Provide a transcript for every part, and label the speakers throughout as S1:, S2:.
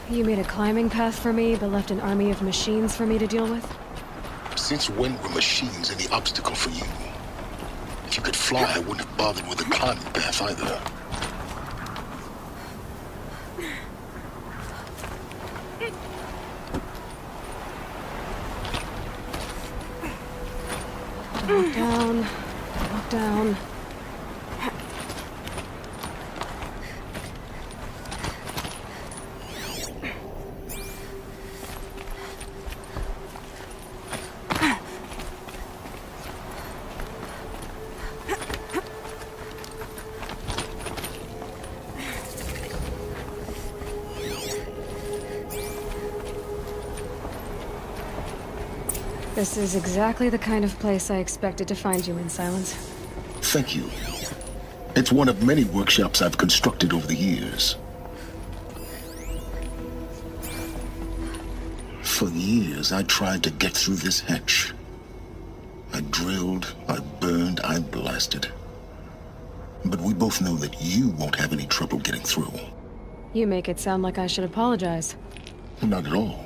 S1: You made a climbing path for me, but left an army of machines for me to deal with?
S2: Since when were machines any obstacle for you? If you could fly, I wouldn't have bothered with a climbing path either.
S1: Walk down, walk down. This is exactly the kind of place I expected to find you in, Silence.
S2: Thank you. It's one of many workshops I've constructed over the years. For years, I tried to get through this hatch. I drilled, I burned, I blasted. But we both know that you won't have any trouble getting through.
S1: You make it sound like I should apologize.
S2: Not at all.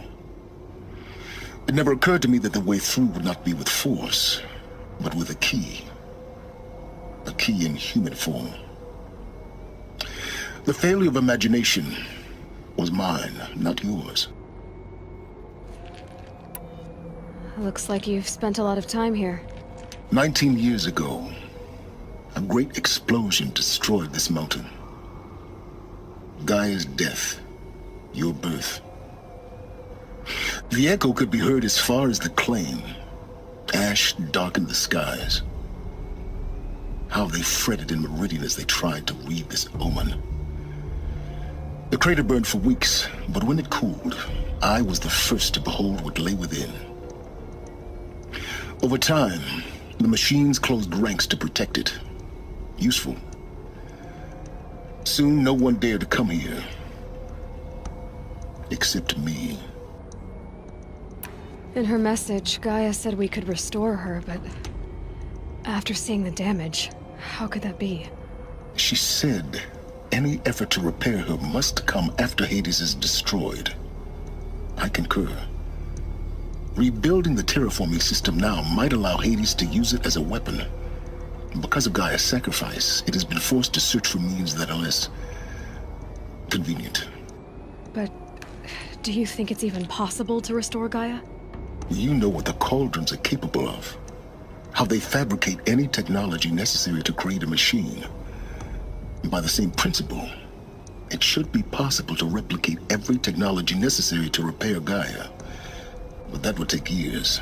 S2: It never occurred to me that the way through would not be with force, but with a key. A key in human form. The failure of imagination was mine, not yours.
S1: Looks like you've spent a lot of time here.
S2: 19 years ago, a great explosion destroyed this mountain. Gaia's death, your birth. The echo could be heard as far as the claim. Ash darkened the skies. How they fretted in Meridian as they tried to read this omen. The crater burned for weeks, but when it cooled, I was the first to behold what lay within. Over time, the machines closed ranks to protect it. Useful. Soon, no one dared to come here. Except me.
S1: In her message, Gaia said we could restore her, but after seeing the damage, how could that be?
S2: She said any effort to repair her must come after Hades is destroyed. I concur. Rebuilding the terraforming system now might allow Hades to use it as a weapon. Because of Gaia's sacrifice, it has been forced to search for means that are less convenient.
S1: But do you think it's even possible to restore Gaia?
S2: You know what the Cauldrons are capable of. How they fabricate any technology necessary to create a machine. And by the same principle, it should be possible to replicate every technology necessary to repair Gaia. But that would take years,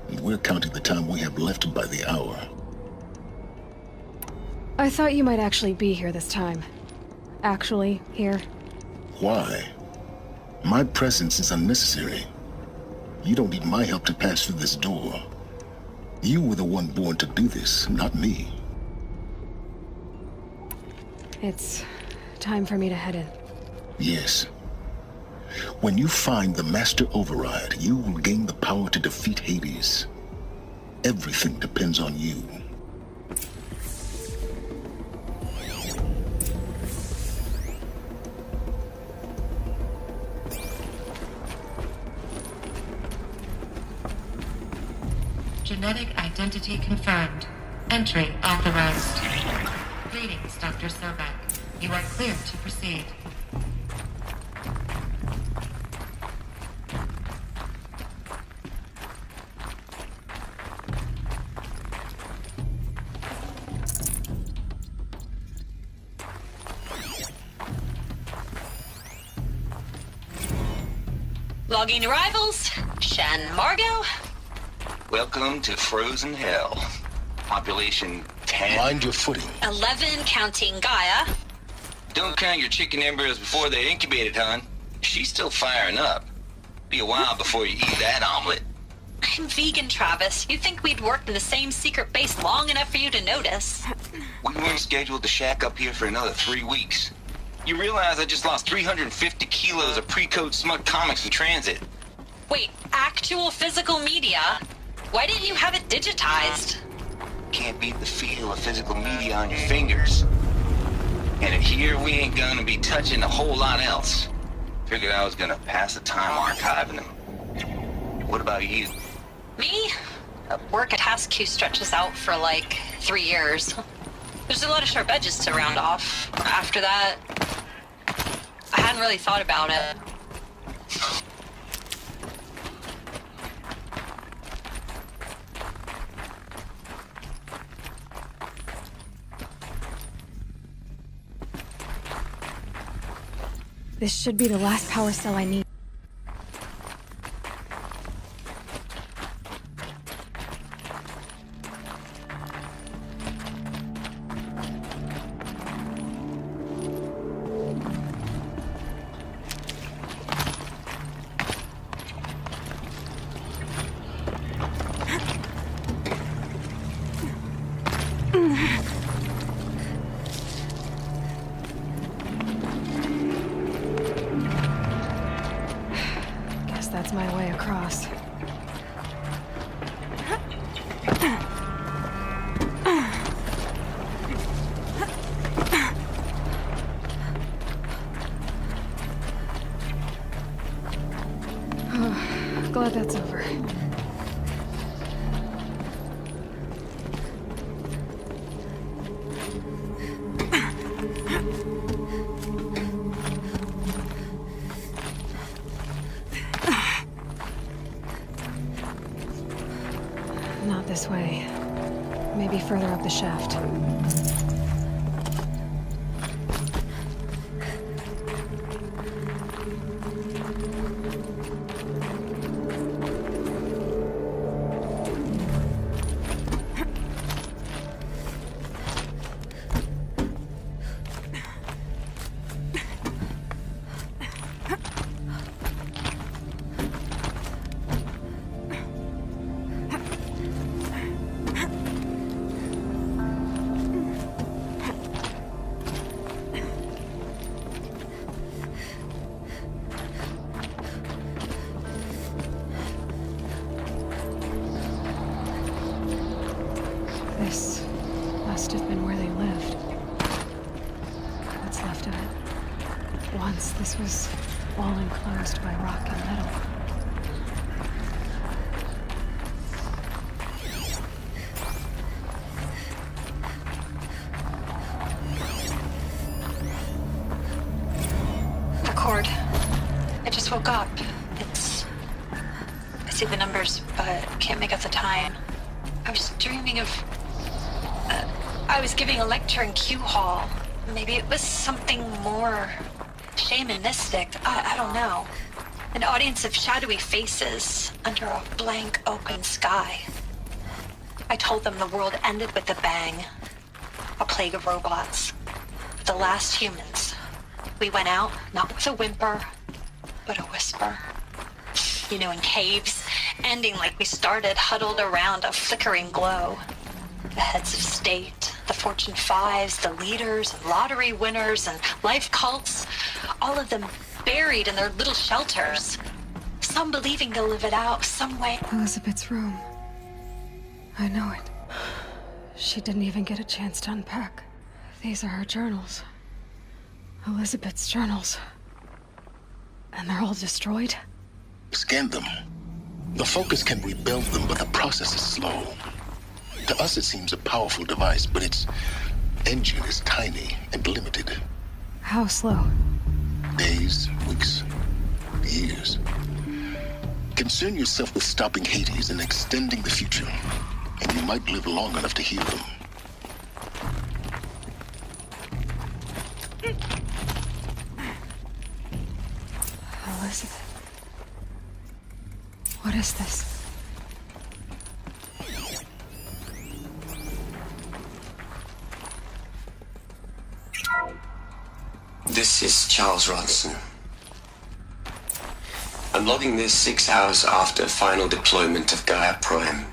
S2: and we're counting the time we have left by the hour.
S1: I thought you might actually be here this time. Actually, here.
S2: Why? My presence is unnecessary. You don't need my help to pass through this door. You were the one born to do this, not me.
S1: It's time for me to head in.
S2: Yes. When you find the Master Override, you will gain the power to defeat Hades. Everything depends on you.
S3: Genetic identity confirmed. Entry authorized. Greetings, Dr. Sobek. You are clear to proceed.
S4: Logging arrivals. Shen Margot.
S5: Welcome to Frozen Hell. Population 10.
S2: Mind your footing.
S4: 11 counting Gaia.
S5: Don't count your chicken embryos before they're incubated, hon. She's still firing up. Be a while before you eat that omelet.
S4: I'm vegan, Travis. You'd think we'd worked in the same secret base long enough for you to notice.
S5: We weren't scheduled to shack up here for another 3 weeks. You realize I just lost 350 kilos of pre-code smut comics in transit.
S4: Wait, actual physical media? Why didn't you have it digitized?
S5: Can't beat the feel of physical media on your fingers. And here we ain't gonna be touching a whole lot else. Figured I was gonna pass the time archiving them. What about you?
S4: Me? Work at Hasq stretches out for like 3 years. There's a lot of sharp edges to round off. After that, I hadn't really thought about it.
S1: This should be the last power cell I need. Guess that's my way across. Glad that's over. Not this way. Maybe further up the shaft. This must have been where they lived. What's left of it. Once this was all enclosed by rock and metal.
S4: The cord. I just woke up. I see the numbers, but can't make out the time. I was dreaming of... I was giving a lecture in Q Hall. Maybe it was something more shamanistic. I don't know. An audience of shadowy faces under a blank open sky. I told them the world ended with a bang. A plague of robots. The last humans. We went out, not with a whimper, but a whisper. You know, in caves, ending like we started, huddled around a flickering glow. The heads of state, the Fortune 5s, the leaders, lottery winners, and life cults, all of them buried in their little shelters. Some believing they'll live it out some way.
S1: Elizabeth's room. I know it. She didn't even get a chance to unpack. These are her journals. Elizabeth's journals. And they're all destroyed?
S2: Scan them. The Focus can rebuild them, but the process is slow. To us, it seems a powerful device, but its engine is tiny and limited.
S1: How slow?
S2: Days, weeks, years. Concern yourself with stopping Hades and extending the future, and you might live long enough to hear them.
S1: Elizabeth. What is this?
S6: This is Charles Ronson. I'm logging this 6 hours after final deployment of Gaia Prime.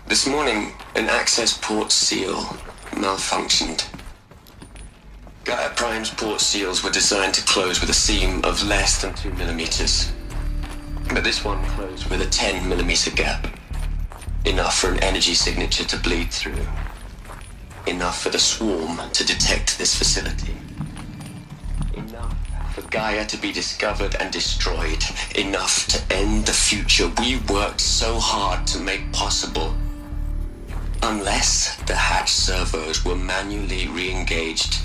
S6: This morning, an access port seal malfunctioned. Gaia Prime's port seals were designed to close with a seam of less than 2 millimeters. But this one closed with a 10 millimeter gap. Enough for an energy signature to bleed through. Enough for the swarm to detect this facility. Enough Gaia to be discovered and destroyed, enough to end the future we worked so hard to make possible. Unless the hatch servos were manually re-engaged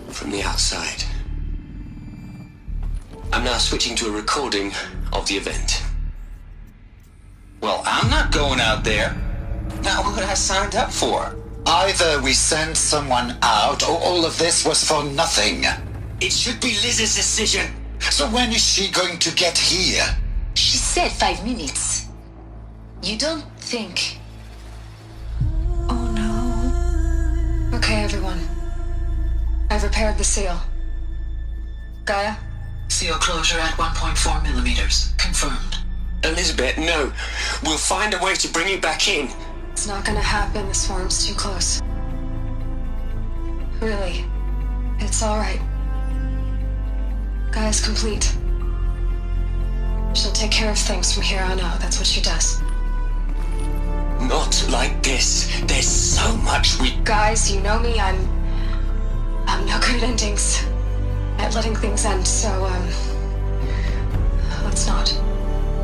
S6: from the outside. I'm now switching to a recording of the event.
S5: Well, I'm not going out there. Not what I signed up for.
S7: Either we send someone out, or all of this was for nothing.
S6: It should be Liz's decision.
S7: So when is she going to get here?
S8: She said 5 minutes. You don't think...
S1: Oh no. Okay, everyone. I've repaired the seal. Gaia?
S9: Seal closure at 1.4 millimeters. Confirmed.
S6: Elizabeth, no. We'll find a way to bring you back in.
S1: It's not gonna happen. The swarm's too close. Really. It's alright. Gaia's complete. She'll take care of things from here on out. That's what she does.
S6: Not like this. There's so much we...
S1: Guys, you know me. I'm no good at endings. At letting things end, so, let's not.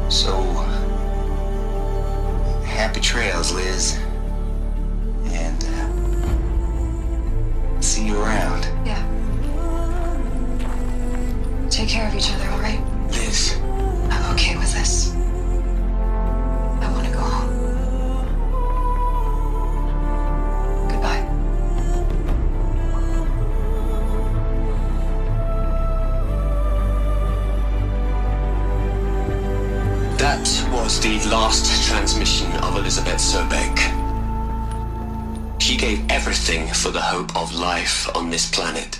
S5: So, happy trails, Liz. And, see you around.
S1: Yeah. Take care of each other, alright?
S6: Liz.
S1: I'm okay with this. I want to go home. Goodbye.
S6: That was the last transmission of Elizabeth Sobek. She gave everything for the hope of life on this planet.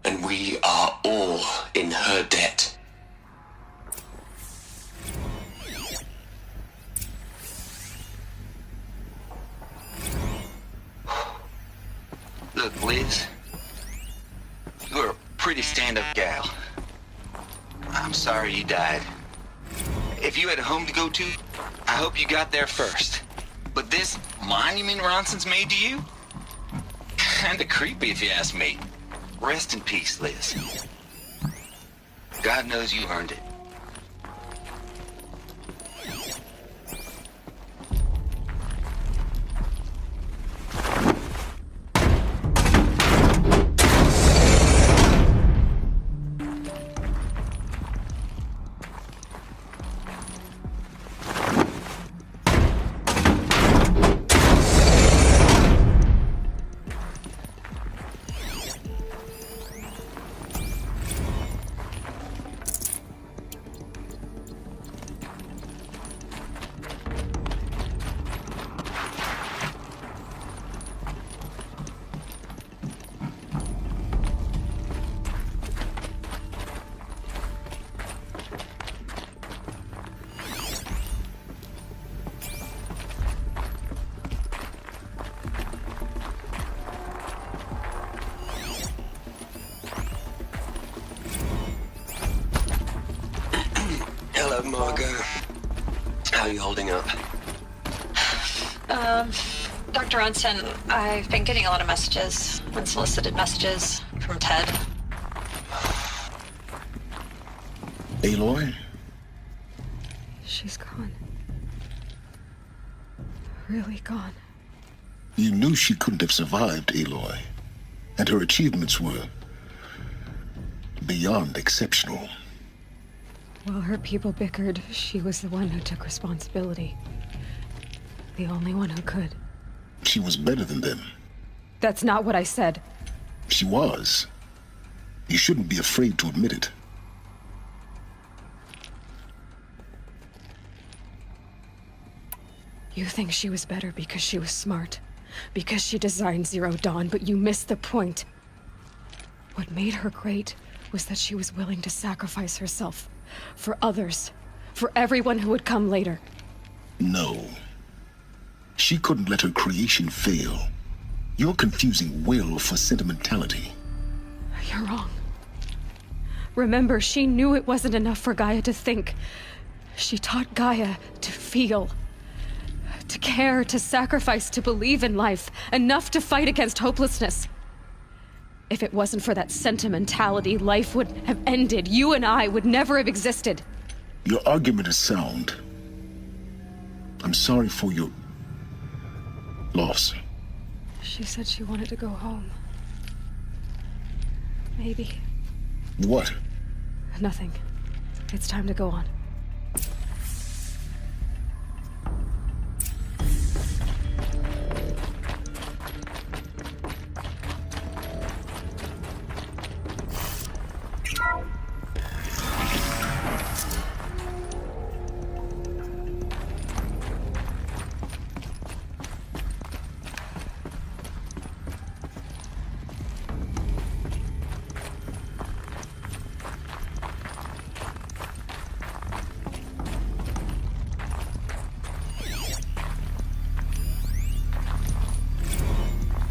S6: And we are all in her debt.
S5: Look, Liz. You're a pretty stand-up gal. I'm sorry you died. If you had a home to go to, I hope you got there first. But this monument Ronson's made to you? Kinda creepy if you ask me. Rest in peace, Liz. God knows you earned it.
S6: Hello, Margot. How are you holding up?
S4: Dr. Ronson, I've been getting a lot of messages, unsolicited messages from Ted.
S2: Aloy?
S1: She's gone. Really gone.
S2: You knew she couldn't have survived, Aloy. And her achievements were beyond exceptional.
S1: While her people bickered, she was the one who took responsibility. The only one who could.
S2: She was better than them.
S1: That's not what I said.
S2: She was. You shouldn't be afraid to admit it.
S1: You think she was better because she was smart. Because she designed Zero Dawn, but you missed the point. What made her great was that she was willing to sacrifice herself. For others. For everyone who would come later.
S2: No. She couldn't let her creation fail. You're confusing will for sentimentality.
S1: You're wrong. Remember, she knew it wasn't enough for Gaia to think. She taught Gaia to feel. To care, to sacrifice, to believe in life. Enough to fight against hopelessness. If it wasn't for that sentimentality, life would have ended. You and I would never have existed.
S2: Your argument is sound. I'm sorry for your loss.
S1: She said she wanted to go home. Maybe.
S2: What?
S1: Nothing. It's time to go on.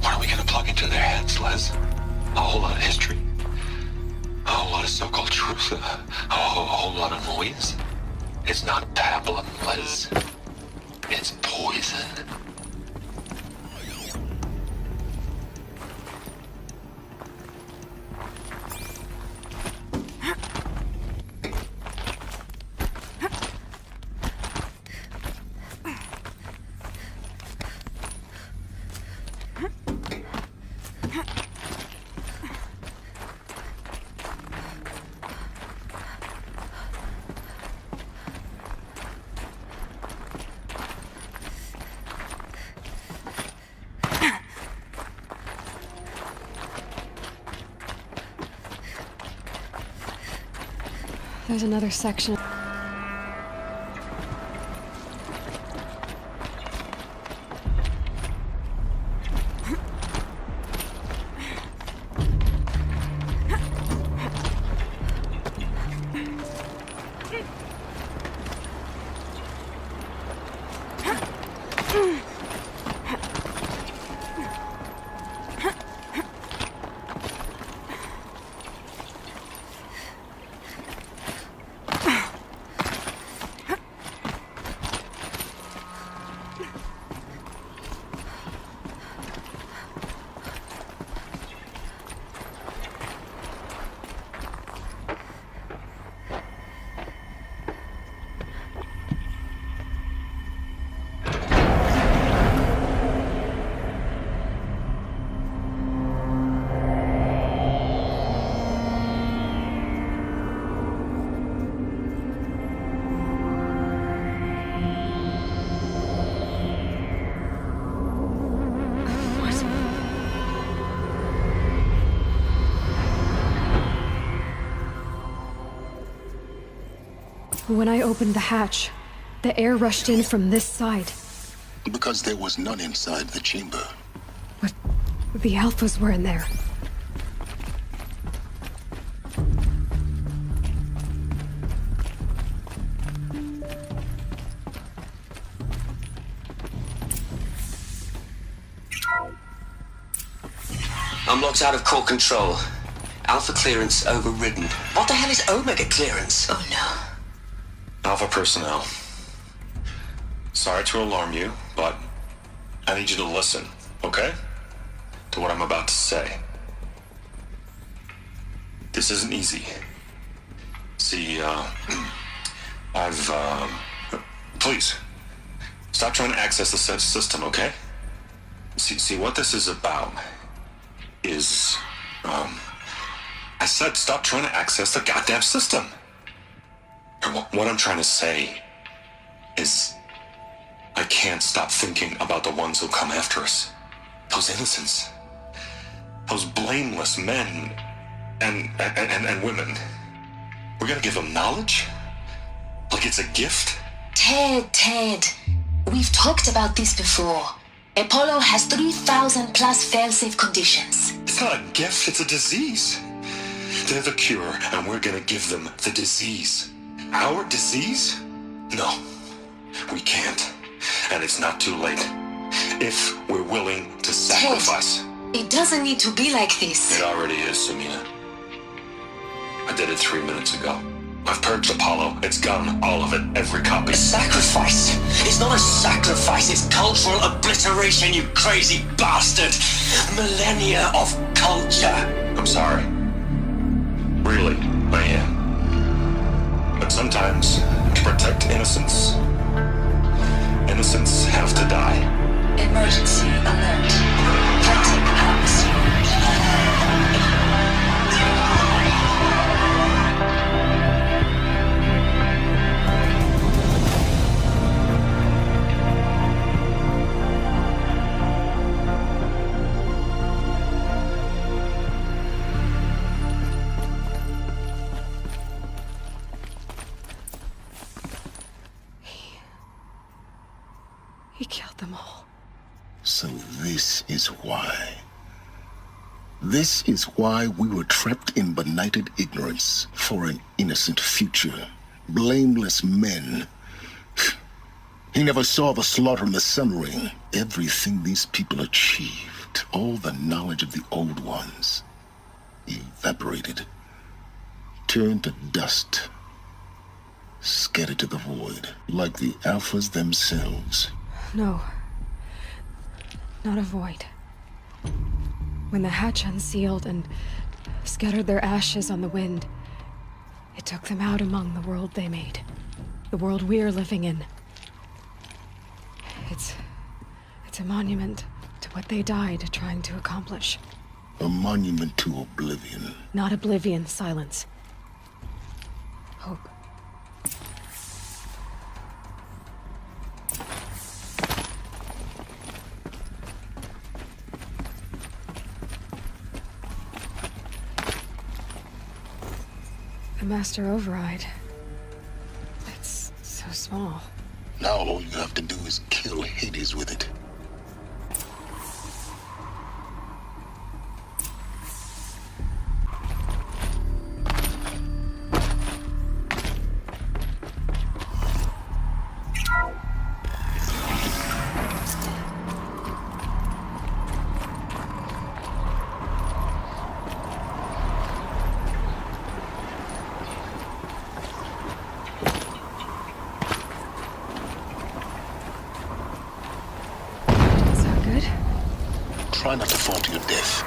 S5: What are we gonna plug into their heads, Les? A whole lot of history? A whole lot of so-called truth? A whole lot of noise? It's not pablum, Les. It's poison.
S1: There's another section. When I opened the hatch, the air rushed in from this side.
S2: Because there was none inside the chamber.
S1: But the Alphas were in there.
S6: I'm locked out of core control. Alpha clearance overridden. What the hell is Omega clearance?
S8: Oh no.
S10: Alpha personnel. Sorry to alarm you, but I need you to listen, okay? To what I'm about to say. This isn't easy. See, please, stop trying to access the system, okay? See, what this is about is, I said stop trying to access the goddamn system. What I'm trying to say is I can't stop thinking about the ones who come after us. Those innocents. Those blameless men and women. We're gonna give them knowledge? Like it's a gift?
S8: Ted. We've talked about this before. Apollo has 3,000 plus fail-safe conditions.
S10: It's not a gift, it's a disease. They're the cure, and we're gonna give them the disease. Our disease? No, we can't. And it's not too late. If we're willing to sacrifice.
S8: Ted, it doesn't need to be like this.
S10: It already is, Samina. I did it 3 minutes ago. I've purged Apollo. It's gone. All of it. Every copy.
S6: Sacrifice? It's not a sacrifice, it's cultural obliteration, you crazy bastard! Millennia of culture!
S10: I'm sorry. Really, I am. But sometimes, to protect innocence, innocents have to die.
S8: Emergency alert. Frantic atmosphere.
S1: He killed them all.
S2: So this is why. This is why we were trapped in benighted ignorance for an innocent future. Blameless men. He never saw the slaughter in the Sun Ring. Everything these people achieved, all the knowledge of the old ones, evaporated, turned to dust, scattered to the void, like the Alphas themselves.
S1: No. Not a void. When the hatch unsealed and scattered their ashes on the wind, it took them out among the world they made. The world we're living in. It's a monument to what they died trying to accomplish.
S2: A monument to oblivion.
S1: Not oblivion, silence. Hope. The Master Override. It's so small.
S2: Now all you have to do is kill Hades with it. Try not to fall to your death.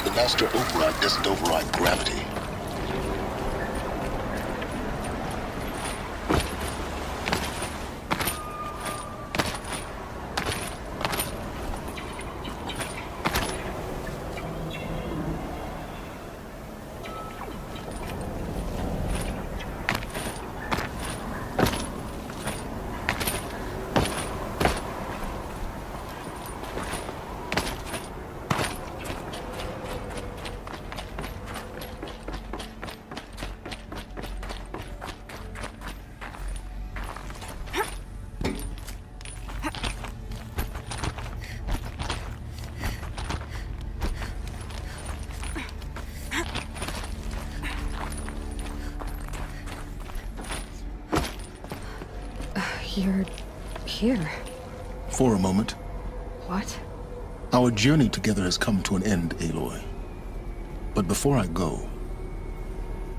S2: The Master Override doesn't override gravity.
S1: You're here.
S2: For a moment.
S1: What?
S2: Our journey together has come to an end, Aloy. But before I go,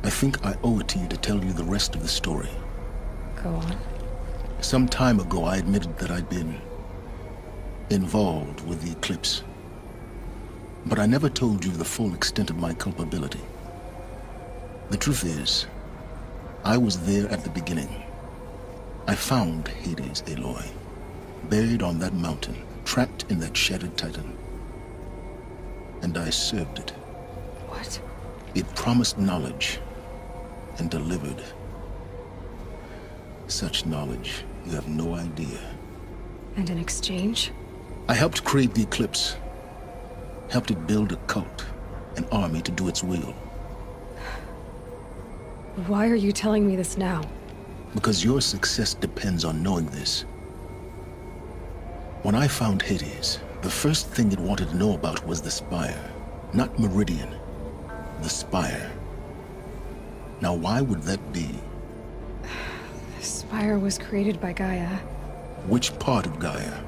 S2: I think I owe it to you to tell you the rest of the story.
S1: Go on.
S2: Some time ago, I admitted that I'd been involved with the Eclipse. But I never told you the full extent of my culpability. The truth is, I was there at the beginning. I found Hades, Aloy, buried on that mountain, trapped in that shattered titan. And I served it.
S1: What?
S2: It promised knowledge and delivered. Such knowledge, you have no idea.
S1: And in exchange?
S2: I helped create the Eclipse. Helped it build a cult, an army to do its will.
S1: Why are you telling me this now?
S2: Because your success depends on knowing this. When I found Hades, the first thing it wanted to know about was the Spire. Not Meridian. The Spire. Now why would that be?
S1: The Spire was created by Gaia.
S2: Which part of Gaia?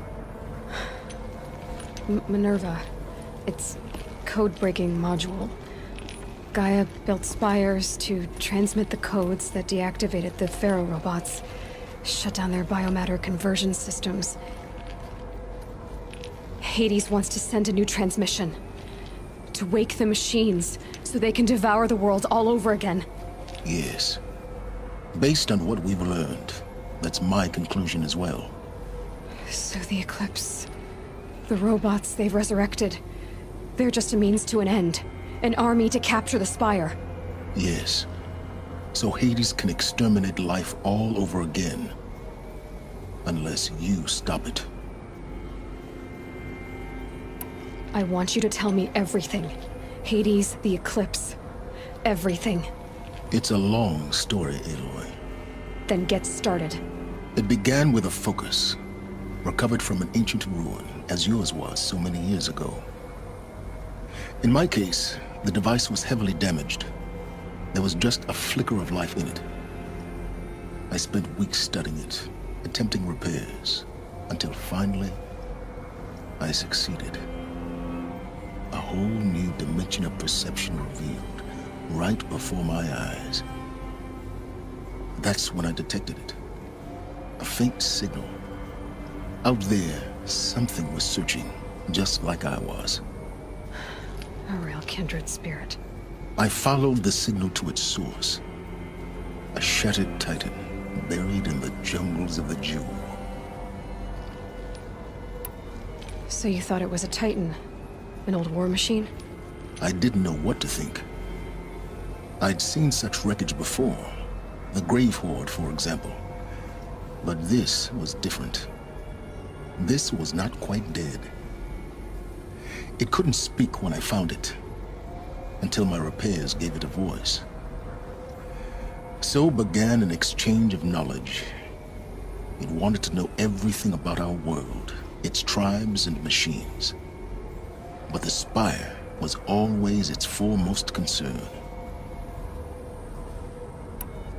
S1: Minerva. Its code-breaking module. Gaia built spires to transmit the codes that deactivated the Pharaoh robots, shut down their biomatter conversion systems. Hades wants to send a new transmission. To wake the machines, so they can devour the world all over again.
S2: Yes. Based on what we've learned, that's my conclusion as well.
S1: So the Eclipse... the robots they've resurrected... they're just a means to an end. An army to capture the Spire.
S2: Yes. So Hades can exterminate life all over again. Unless you stop it.
S1: I want you to tell me everything. Hades, the Eclipse. Everything.
S2: It's a long story, Aloy.
S1: Then get started.
S2: It began with a focus. Recovered from an ancient ruin, as yours was so many years ago. In my case, the device was heavily damaged. There was just a flicker of life in it. I spent weeks studying it, attempting repairs, until finally, I succeeded. A whole new dimension of perception revealed, right before my eyes. That's when I detected it. A faint signal. Out there, something was searching, just like I was.
S1: A real kindred spirit.
S2: I followed the signal to its source. A shattered titan, buried in the jungles of the Jewel.
S1: So you thought it was a Titan? An old war machine?
S2: I didn't know what to think. I'd seen such wreckage before. The Grave Horde, for example. But this was different. This was not quite dead. It couldn't speak when I found it, until my repairs gave it a voice. So began an exchange of knowledge. It wanted to know everything about our world, its tribes and machines. But the Spire was always its foremost concern.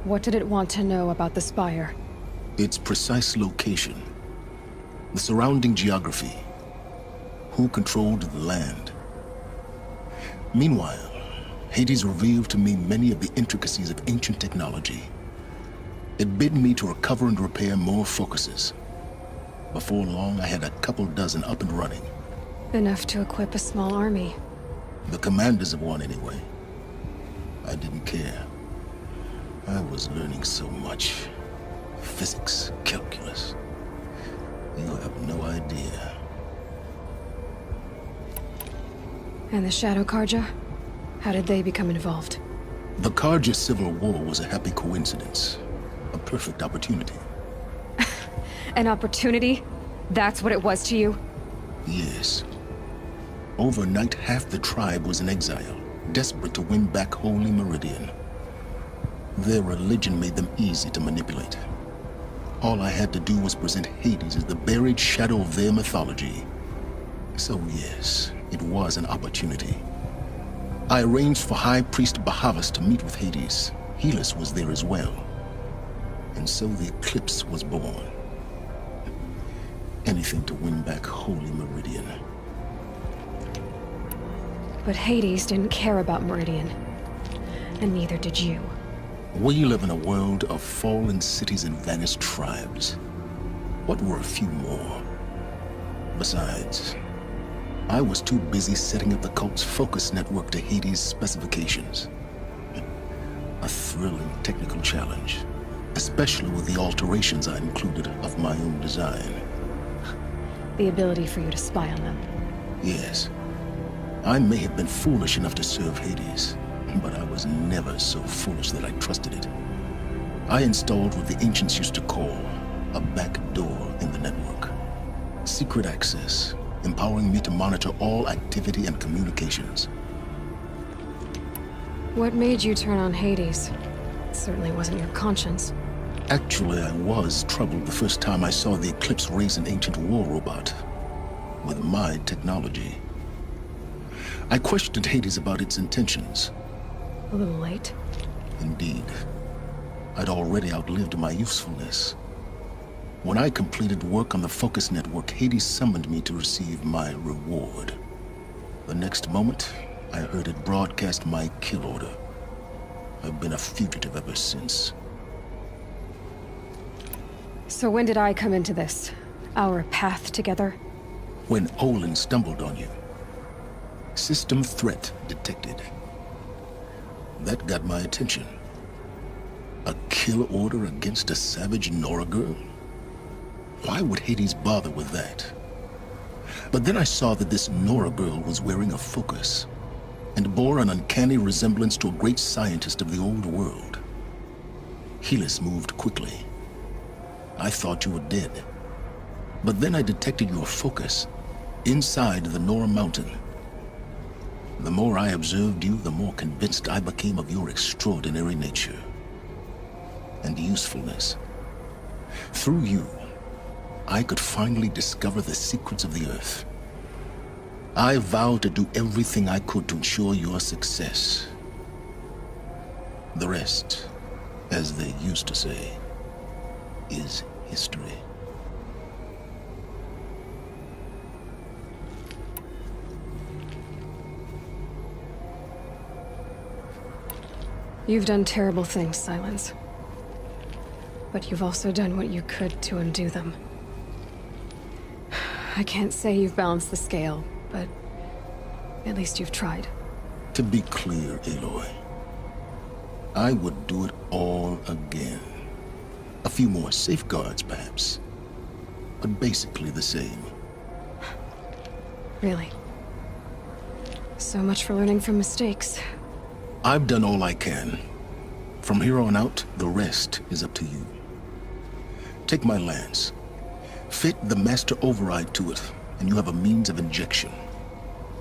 S1: What did it want to know about the Spire?
S2: Its precise location, the surrounding geography, who controlled the land. Meanwhile, Hades revealed to me many of the intricacies of ancient technology. It bid me to recover and repair more focuses. Before long, I had a couple dozen up and running.
S1: Enough to equip a small army.
S2: The commanders of one, anyway. I didn't care. I was learning so much. Physics, calculus. You have no idea.
S1: And the Shadow Carja? How did they become involved?
S2: The Carja Civil War was a happy coincidence. A perfect opportunity.
S1: An opportunity? That's what it was to you?
S2: Yes. Overnight, half the tribe was in exile, desperate to win back Holy Meridian. Their religion made them easy to manipulate. All I had to do was present Hades as the buried shadow of their mythology. So yes, it was an opportunity. I arranged for High Priest Bahavas to meet with Hades. Helis was there as well. And so the Eclipse was born. Anything to win back Holy Meridian.
S1: But Hades didn't care about Meridian. And neither did you.
S2: We live in a world of fallen cities and vanished tribes. What were a few more? Besides, I was too busy setting up the cult's focus network to Hades' specifications. A thrilling technical challenge, especially with the alterations I included of my own design.
S1: The ability for you to spy on them.
S2: Yes. I may have been foolish enough to serve Hades, but I was never so foolish that I trusted it. I installed what the ancients used to call a back door in the network. Secret access, empowering me to monitor all activity and communications.
S1: What made you turn on Hades? It certainly wasn't your conscience.
S2: Actually, I was troubled the first time I saw the Eclipse raise an ancient war robot with my technology. I questioned Hades about its intentions.
S1: A little late.
S2: Indeed. I'd already outlived my usefulness. When I completed work on the Focus Network, Hades summoned me to receive my reward. The next moment, I heard it broadcast my kill order. I've been a fugitive ever since.
S1: So when did I come into this? Our path together?
S2: When Olin stumbled on you. System threat detected. That got my attention. A kill order against a savage Nora girl? Why would Hades bother with that? But then I saw that this Nora girl was wearing a focus and bore an uncanny resemblance to a great scientist of the old world. Helis moved quickly. I thought you were dead. But then I detected your focus inside the Nora mountain. The more I observed you, the more convinced I became of your extraordinary nature and usefulness. Through you, I could finally discover the secrets of the Earth. I vowed to do everything I could to ensure your success. The rest, as they used to say, is history.
S1: You've done terrible things, Silence. But you've also done what you could to undo them. I can't say you've balanced the scale, but at least you've tried.
S2: To be clear, Aloy, I would do it all again. A few more safeguards, perhaps, but basically the same.
S1: Really? So much for learning from mistakes.
S2: I've done all I can. From here on out, the rest is up to you. Take my lance. Fit the master override to it, and you have a means of injection.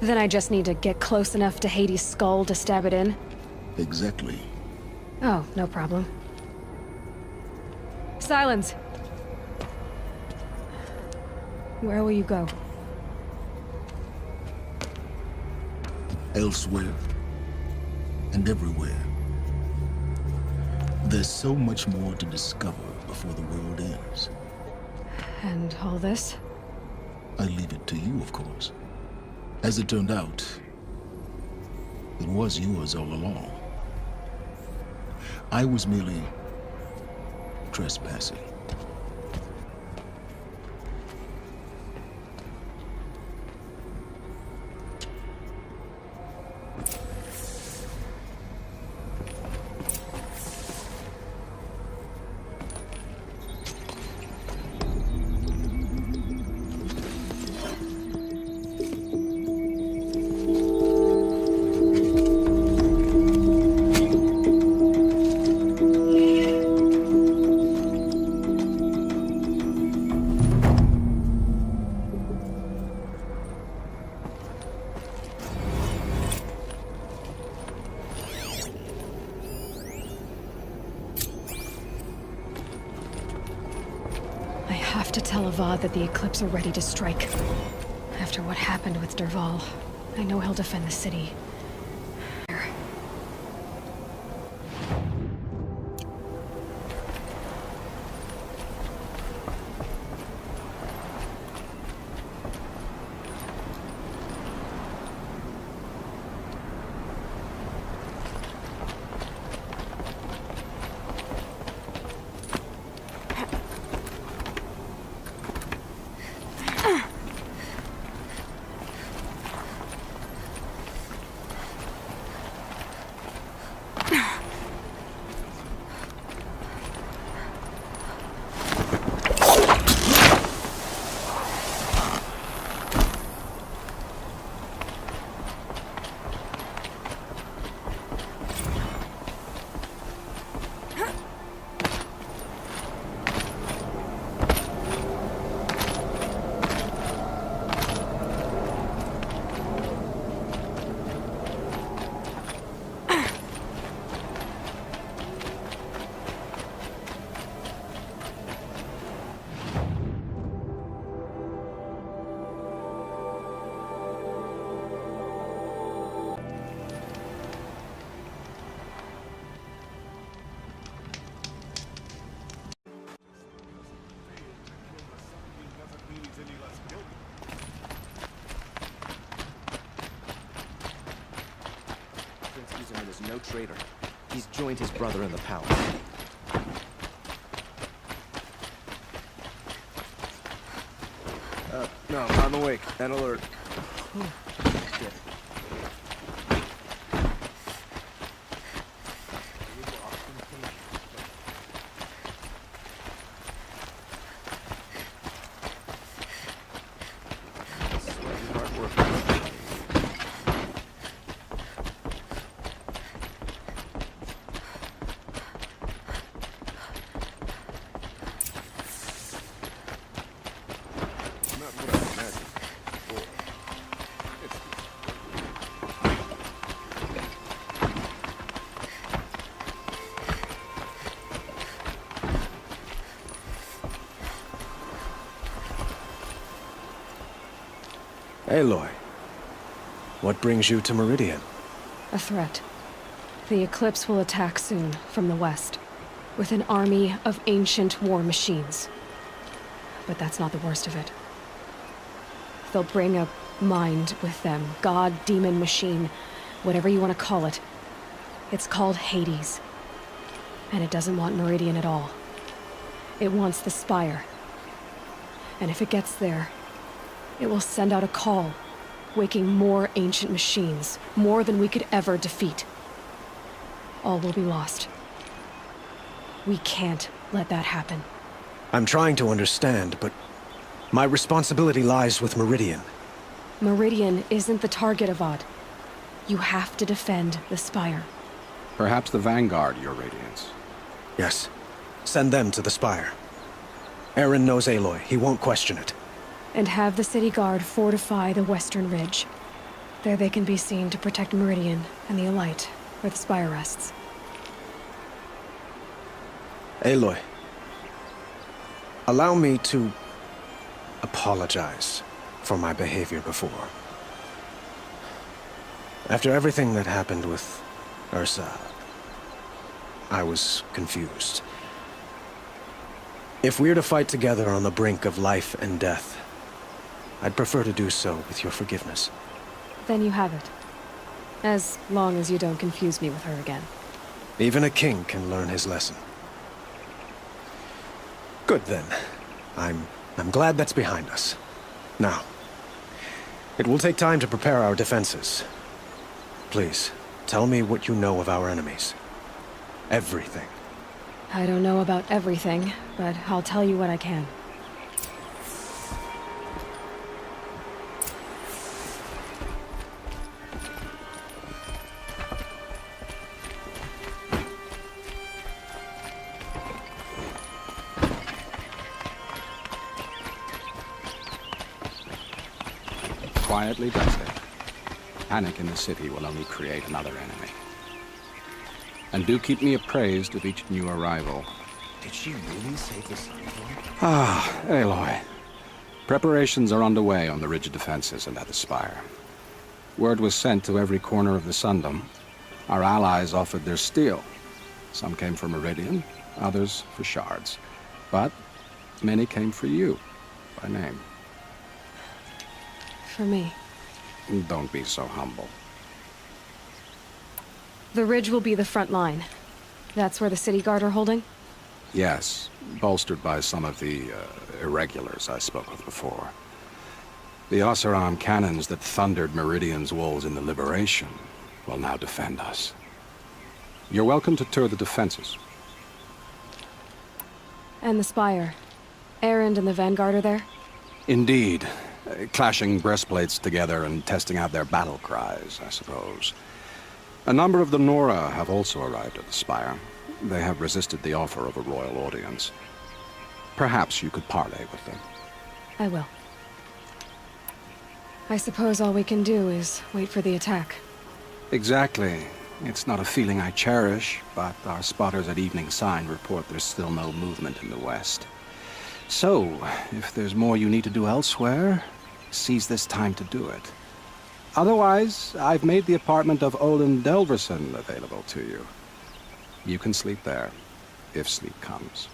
S1: Then I just need to get close enough to Hades' skull to stab it in?
S2: Exactly.
S1: Oh, no problem. Silence! Where will you go?
S2: Elsewhere. And everywhere. There's so much more to discover before the world ends.
S1: And all this?
S2: I leave it to you, of course. As it turned out, it was yours all along. I was merely trespassing.
S1: I have to tell Avad that the Eclipse are ready to strike. After what happened with Dervahl, I know he'll defend the city.
S11: is no traitor. He's joined his brother in the palace. No, I'm awake and alert. Shit.
S12: Aloy, what brings you to Meridian?
S1: A threat. The Eclipse will attack soon, from the west, with an army of ancient war machines. But that's not the worst of it. They'll bring a mind with them, god, demon, machine, whatever you want to call it. It's called Hades. And it doesn't want Meridian at all. It wants the Spire. And if it gets there, it will send out a call, waking more ancient machines, more than we could ever defeat. All will be lost. We can't let that happen.
S12: I'm trying to understand, but my responsibility lies with Meridian.
S1: Meridian isn't the target, Avad. You have to defend the Spire.
S13: Perhaps the Vanguard, Your Radiance.
S12: Yes. Send them to the Spire. Eren knows Aloy. He won't question it.
S1: And have the City Guard fortify the Western Ridge. There they can be seen to protect Meridian and the Elite, where the Spire rests.
S12: Aloy, allow me to apologize for my behavior before. After everything that happened with Ursa, I was confused. If we're to fight together on the brink of life and death, I'd prefer to do so with your forgiveness.
S1: Then you have it. As long as you don't confuse me with her again.
S12: Even a king can learn his lesson. Good then. I'm glad that's behind us. Now, it will take time to prepare our defenses. Please, tell me what you know of our enemies. Everything.
S1: I don't know about everything, but I'll tell you what I can.
S13: Quietly does it. Panic in the city will only create another enemy. And do keep me appraised of each new arrival.
S11: Did she really save the sun?
S13: Ah, Aloy. Preparations are underway on the ridge defenses and at the Spire. Word was sent to every corner of the Sundom. Our allies offered their steel. Some came for Meridian, others for shards. But many came for you, by name.
S1: For me.
S13: Don't be so humble.
S1: The ridge will be the front line. That's where the City Guard are holding?
S13: Yes, bolstered by some of the irregulars I spoke of before. The Oseram cannons that thundered Meridian's walls in the Liberation will now defend us. You're welcome to tour the defenses.
S1: And the Spire. Erend and the Vanguard are there?
S13: Indeed. Clashing breastplates together and testing out their battle cries, I suppose. A number of the Nora have also arrived at the Spire. They have resisted the offer of a royal audience. Perhaps you could parley with them.
S1: I will. I suppose all we can do is wait for the attack.
S13: Exactly. It's not a feeling I cherish, but our spotters at Evening Sign report there's still no movement in the west. So, if there's more you need to do elsewhere, seize this time to do it. Otherwise, I've made the apartment of Olin Delverson available to you. You can sleep there, if sleep comes.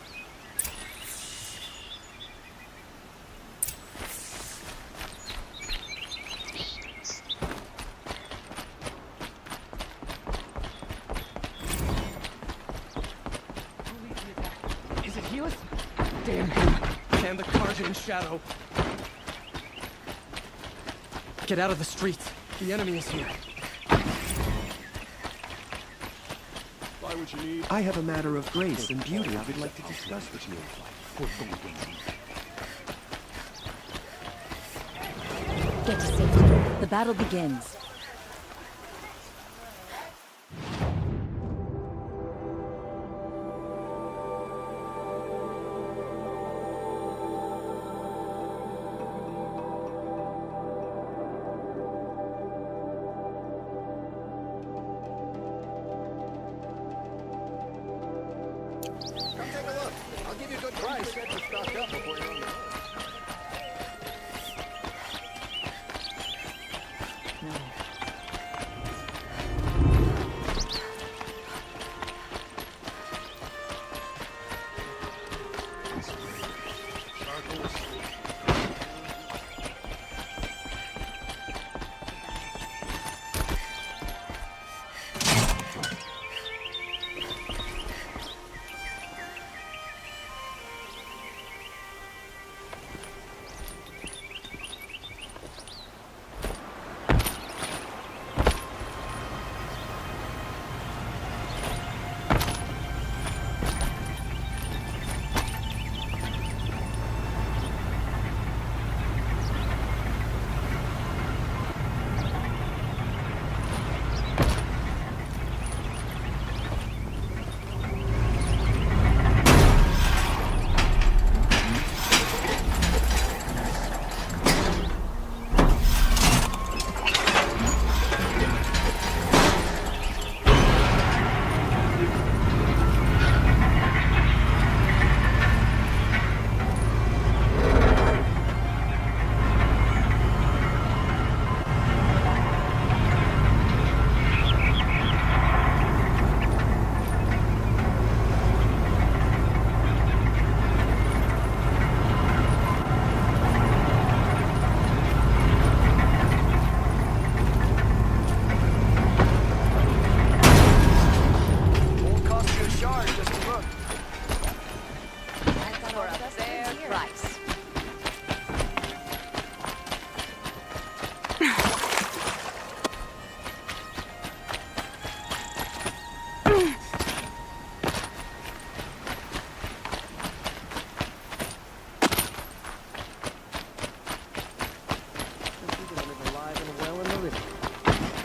S14: And the Karjan Shadow. Get out of the streets. The enemy is here.
S11: I have a matter of grace and beauty I would like to discuss with you.
S15: Get to safety. The battle begins.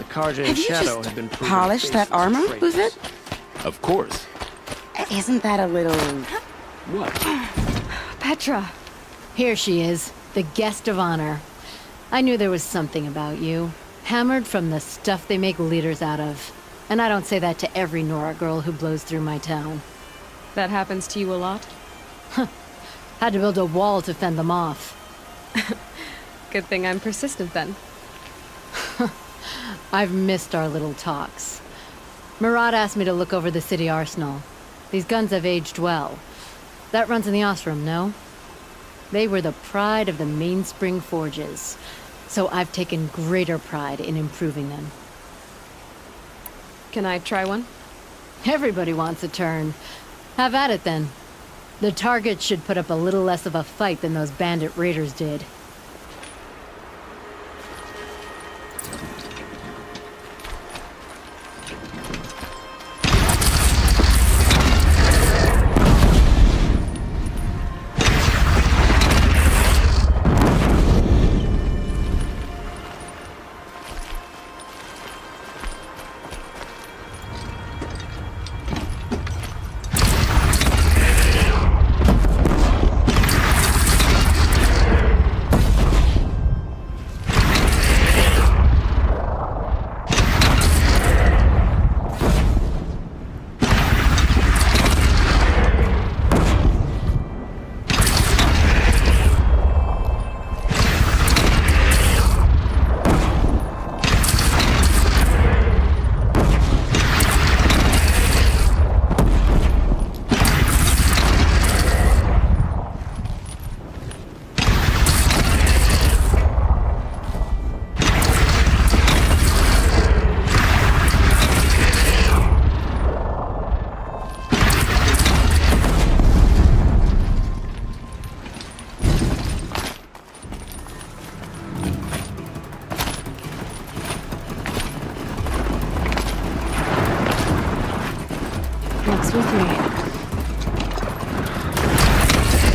S14: Karja Shadow had been
S16: polished that armor, Luzit?
S17: Of course.
S16: Isn't that a little...
S17: What?
S15: Petra. Here she is, the guest of honor. I knew there was something about you. Hammered from the stuff they make leaders out of. And I don't say that to every Nora girl who blows through my town.
S1: That happens to you a lot?
S15: Had to build a wall to fend them off.
S1: Good thing I'm persistent then.
S15: I've missed our little talks. Murad asked me to look over the city arsenal. These guns have aged well. That runs in the Ostrom, no? They were the pride of the Mainspring Forges, so I've taken greater pride in improving them.
S1: Can I try one?
S15: Everybody wants a turn. Have at it then. The target should put up a little less of a fight than those bandit raiders did.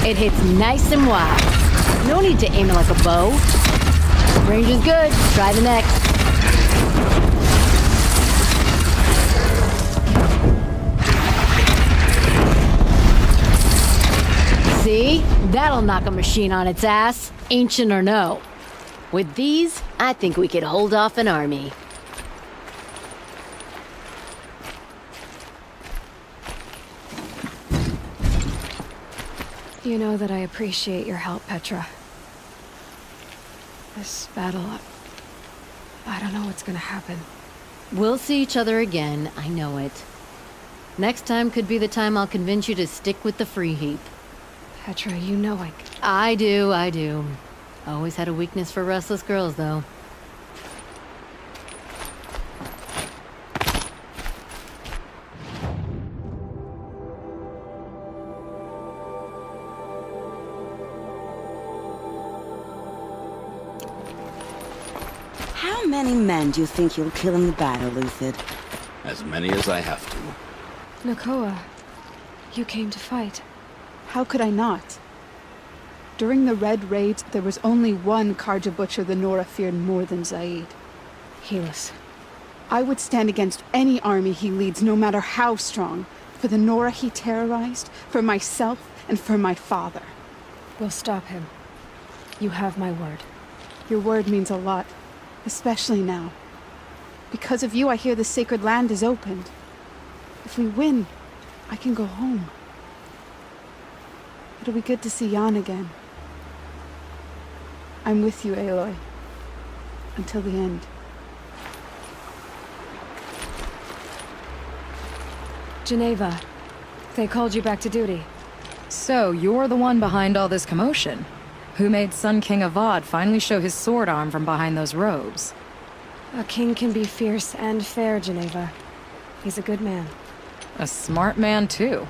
S15: It hits nice and wide. No need to aim it like a bow. Range is good. Try the next. See? That'll knock a machine on its ass, ancient or no. With these, I think we could hold off an army.
S1: You know that I appreciate your help, Petra. This battle, I don't know what's gonna happen.
S15: We'll see each other again, I know it. Next time could be the time I'll convince you to stick with the free heap.
S1: Petra, you know
S15: I do. Always had a weakness for restless girls, though.
S16: How many men do you think you'll kill in the battle, Lucid?
S17: As many as I have to.
S1: Nakoa, you came to fight.
S18: How could I not? During the Red Raids, there was only one Karja Butcher the Nora feared more than Zaid.
S1: Helis.
S18: I would stand against any army he leads, no matter how strong. For the Nora he terrorized, for myself, and for my father.
S1: We'll stop him. You have my word.
S18: Your word means a lot, especially now. Because of you, I hear the sacred land is opened. If we win, I can go home. It'll be good to see Jan again. I'm with you, Aloy. Until the end.
S1: Geneva, they called you back to duty.
S19: So, you're the one behind all this commotion? Who made Sun King Avad finally show his sword arm from behind those robes?
S1: A king can be fierce and fair, Geneva. He's a good man.
S19: A smart man, too.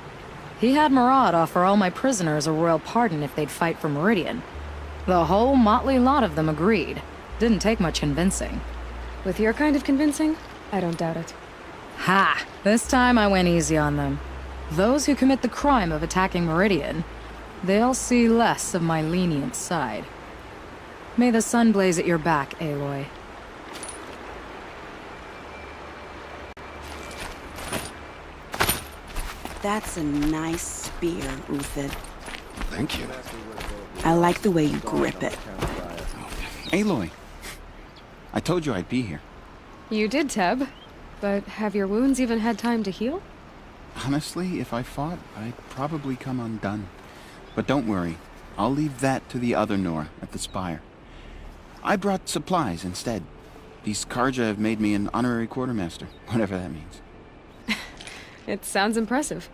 S19: He had Murad offer all my prisoners a royal pardon if they'd fight for Meridian. The whole motley lot of them agreed. Didn't take much convincing.
S1: With your kind of convincing, I don't doubt it.
S19: Ha! This time I went easy on them. Those who commit the crime of attacking Meridian, they'll see less of my lenient side. May the sun blaze at your back, Aloy.
S16: That's a nice spear, Uthid.
S17: Thank you.
S16: I like the way you grip it.
S20: Aloy, I told you I'd be here.
S1: You did, Teb. But have your wounds even had time to heal?
S20: Honestly, if I fought, I'd probably come undone. But don't worry, I'll leave that to the other Nora at the Spire. I brought supplies instead. These Karja have made me an honorary quartermaster, whatever that means.
S1: It sounds impressive.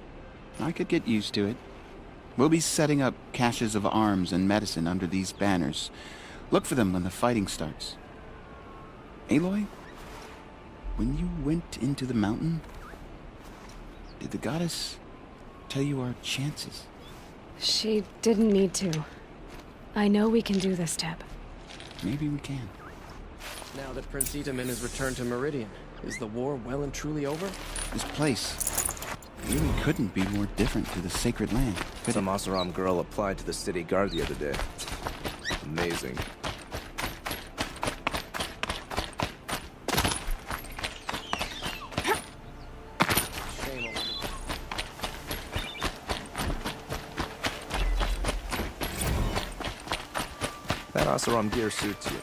S20: I could get used to it. We'll be setting up caches of arms and medicine under these banners. Look for them when the fighting starts. Aloy, when you went into the mountain, did the goddess tell you our chances?
S1: She didn't need to. I know we can do this, Teb.
S20: Maybe we can.
S14: Now that Prince Itamen has returned to Meridian, is the war well and truly over?
S20: This place really couldn't be more different to the sacred land.
S11: Some Oseram girl applied to the city guard the other day. Amazing. That Oseram gear suits you.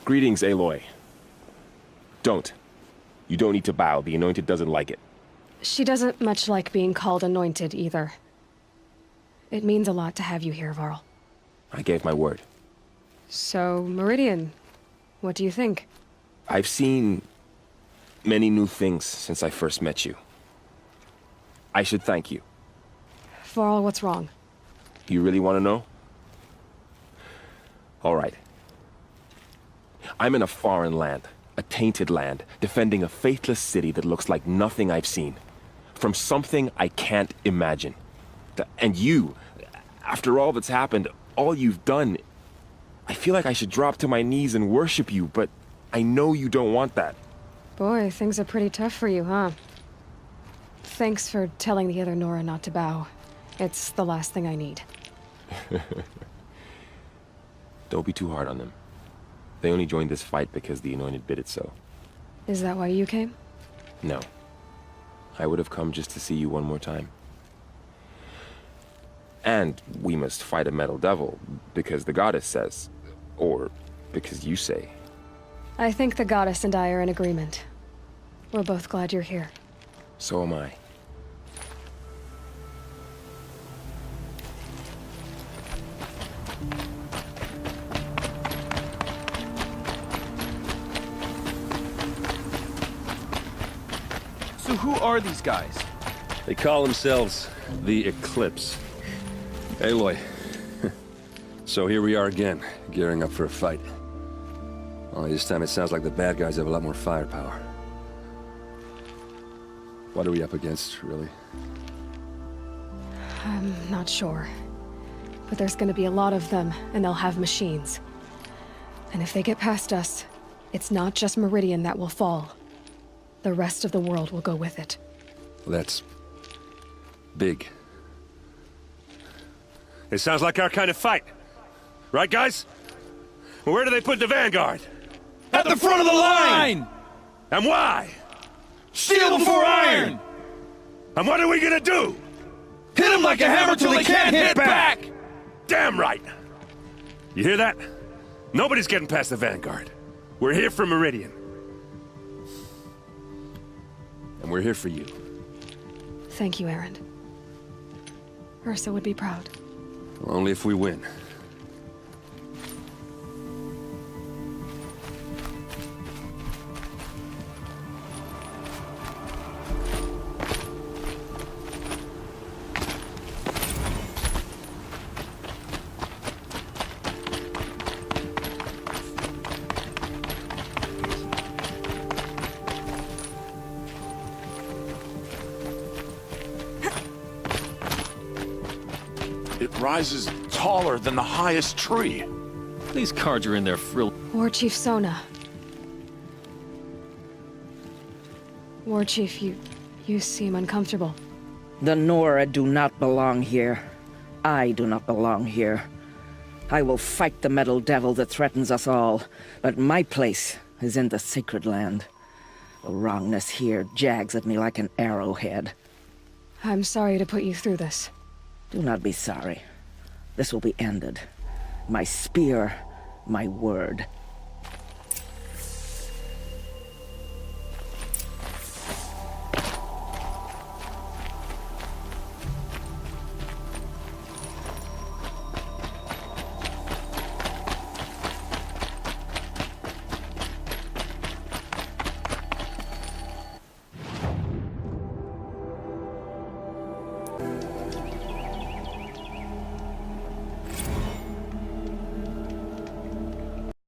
S21: Greetings, Aloy. Don't. You don't need to bow. The Anointed doesn't like it.
S1: She doesn't much like being called Anointed, either. It means a lot to have you here, Varl.
S21: I gave my word.
S1: So, Meridian, what do you think?
S21: I've seen many new things since I first met you. I should thank you.
S1: Varl, what's wrong?
S21: You really want to know? All right. I'm in a foreign land, a tainted land, defending a faithless city that looks like nothing I've seen. From something I can't imagine. And you, after all that's happened, all you've done, I feel like I should drop to my knees and worship you, but I know you don't want that.
S1: Boy, things are pretty tough for you, huh? Thanks for telling the other Nora not to bow. It's the last thing I need.
S21: Don't be too hard on them. They only joined this fight because the Anointed bid it so.
S1: Is that why you came?
S21: No. I would have come just to see you one more time. And we must fight a metal devil, because the goddess says. Or because you say.
S1: I think the goddess and I are in agreement. We're both glad you're here.
S21: So am I.
S22: So who are these guys?
S23: They call themselves the Eclipse. Aloy. So here we are again, gearing up for a fight. Only this time it sounds like the bad guys have a lot more firepower. What are we up against, really?
S1: I'm not sure. But there's gonna be a lot of them, and they'll have machines. And if they get past us, it's not just Meridian that will fall. The rest of the world will go with it.
S23: Well, that's big. It sounds like our kind of fight. Right, guys? Well, where do they put the Vanguard?
S22: At the front of the line!
S23: And why?
S22: Steel before iron!
S23: And what are we gonna do?
S22: Hit them like a hammer till they can't hit back!
S23: Damn right! You hear that? Nobody's getting past the Vanguard. We're here for Meridian. And we're here for you.
S1: Thank you, Erend. Ursa would be proud.
S23: Well, only if we win.
S10: It rises taller than the highest tree.
S22: These cards are in their frill.
S1: War Chief Sona. War Chief, you seem uncomfortable.
S24: The Nora do not belong here. I do not belong here. I will fight the metal devil that threatens us all, but my place is in the sacred land. The wrongness here jags at me like an arrowhead.
S1: I'm sorry to put you through this.
S24: Do not be sorry. This will be ended. My spear, my word.